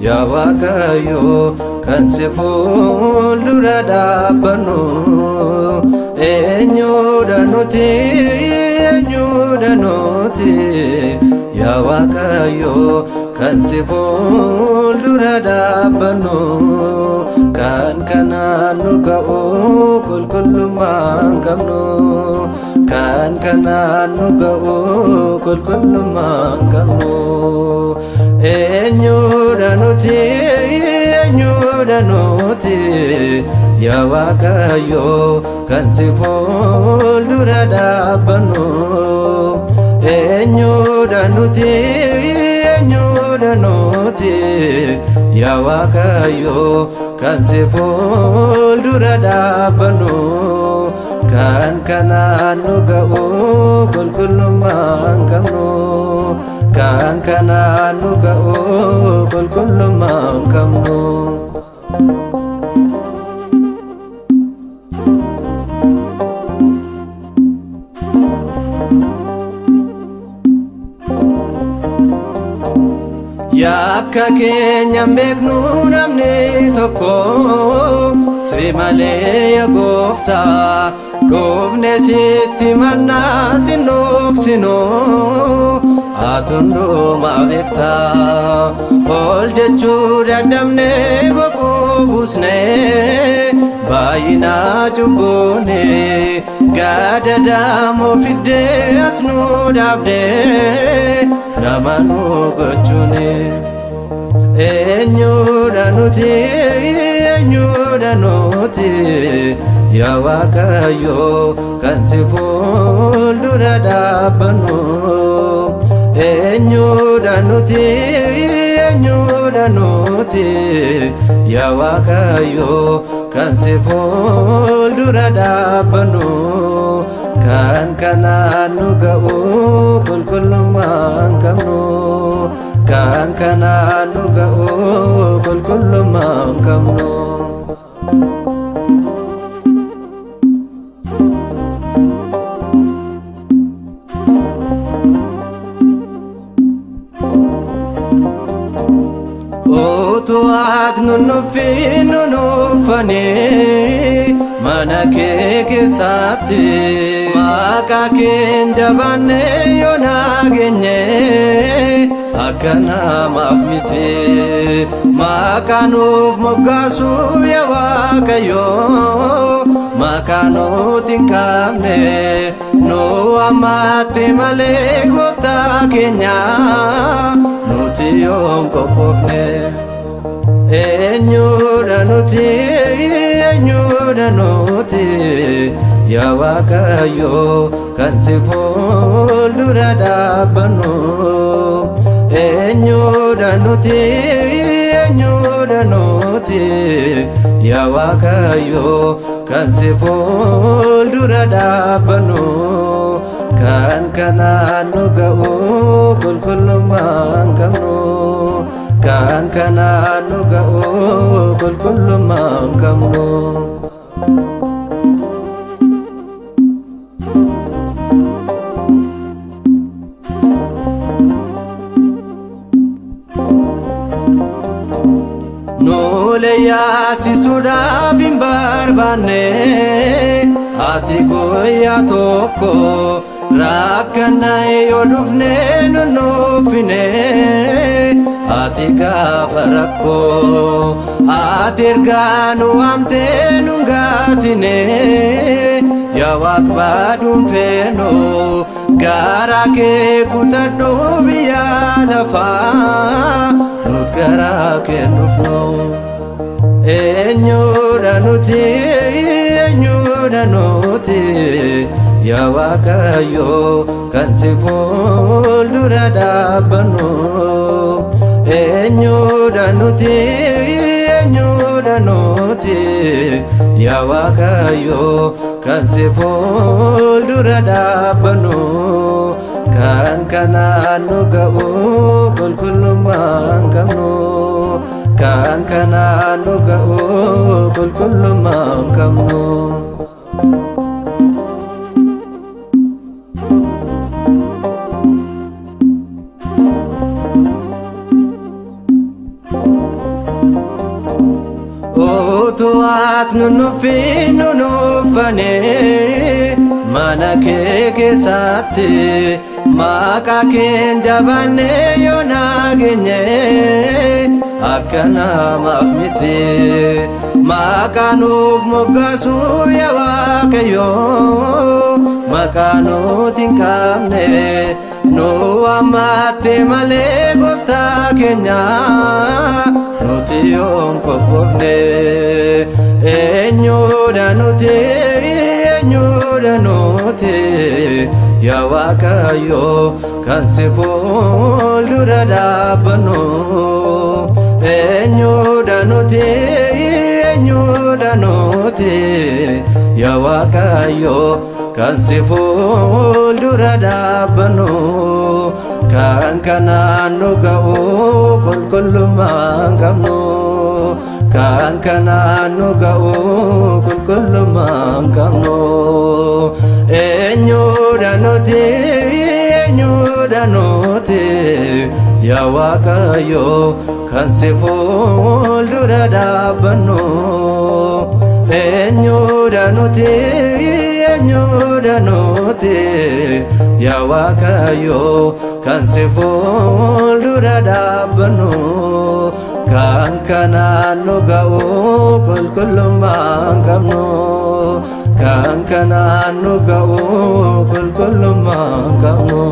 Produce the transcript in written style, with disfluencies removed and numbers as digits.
yaa Waaqayyo kan si fuuldura dhaabbannu eenyudha nuti yaa Waaqayyo kan si fuuldura dhaabbannu kan kanaan nu ga'u qulqullummaan qabnu kan kanaan nu ga'u qulqullummaan qabnu eenyudha nuti yaa Waaqayyo kan si fuuldura dhaabbannu eenyudha nuti yaa Waaqayyo kan si fuuldura dhaabbannu kan kanaan nu ga'u qulqullummaan qabnu kan kanaan nu ga'u qulqullummaan qabnu. Yakka keenyan beeknu namni tokko si malee yaa Gooftaa dhufne sitti mannaa sin dhoksinu hundumaa beektaa ol jechuu dadhabne boquu buusne baay'inaa cubbuune gaadadaamoo fiddee as nu dhaabde nama nu gochuune eenyudha nuti yaa Waaqayyo kan si fuuldura dhaabbannu eenyudha nuti yaa Waaqayyo kan si fuuldura dhaabbannu kan kanaan nu ga'u qulqullummaan qabnu kan kanaan nu ga'u qulqullummaan qabnu. Otuat nunufi nunufane mana kee keessatti maqaa keen jabanne yoo nageenye akka namaaf miti maqaa nuuf moggaasu yaa Waaqayyo maqaa nuti hin qabne nu ammaatti malee Gooftaa keenya nuti yoon qophoofne eenyudha nuti yaa Waaqayyo kan si fuuldura dhaabbannu eenyudha nuti yaa Waaqayyo kan si fuuldura dhaabbannu kan kanaan nu ga'u qulqullummaan qabnu kan kanaan nu ga'u qulqullummaan qabnu. Nole yaasisuudhaaf hin barbaanne ati guyyaa tokko rakkanna yoo dhufne nunuufine ati gaafa rakkoo ati ergaa nu waamtee nun gaatine yaa Waaq baadhuun feeno garaa kee kutadhu biyya lafaa nut garaa kee dhufnu eenyudha nuti yaa Waaqayyo kan si fuuldura dhaabbannu eenyudha nuti yaa Waaqayyo kan si fuuldura dhaabbannu kan kanaan nu ga'u qulqullummaan qabnu kan kanaan nu ga'u qulqullummaan qabnu. utuwaat nunuffin nunuffane mana kee keessatti maqaa keen jabanne yoo nageenye akka namaaf miti maqaa nuuf moggaasu yaa Waaqayyo maqaa nuti hin qabne nu waamatte malee gooftaa keenya nuti yoon qoqqofne eenyudha nuti yaa Waaqayyo kan si fuuldura dhaabbannu eenyudha nuti yaa Waaqayyo kan si fuuldura dhaabbannu kan kanaan nu ga'u qulqullummaa hin qabnu kan kanaan nu ga'u qulqullummaa hin qabnu eenyudha nuti yaa Waaqayyo kan si fuuldura dhaabbannu eenyudha nuti yaa Waaqayyo kan si fuuldura dhaabbannu kan kanaan nu ga'u qulqullummaa hin qabnu kan kanaan nu ga'u qulqullummaa hin qabnu.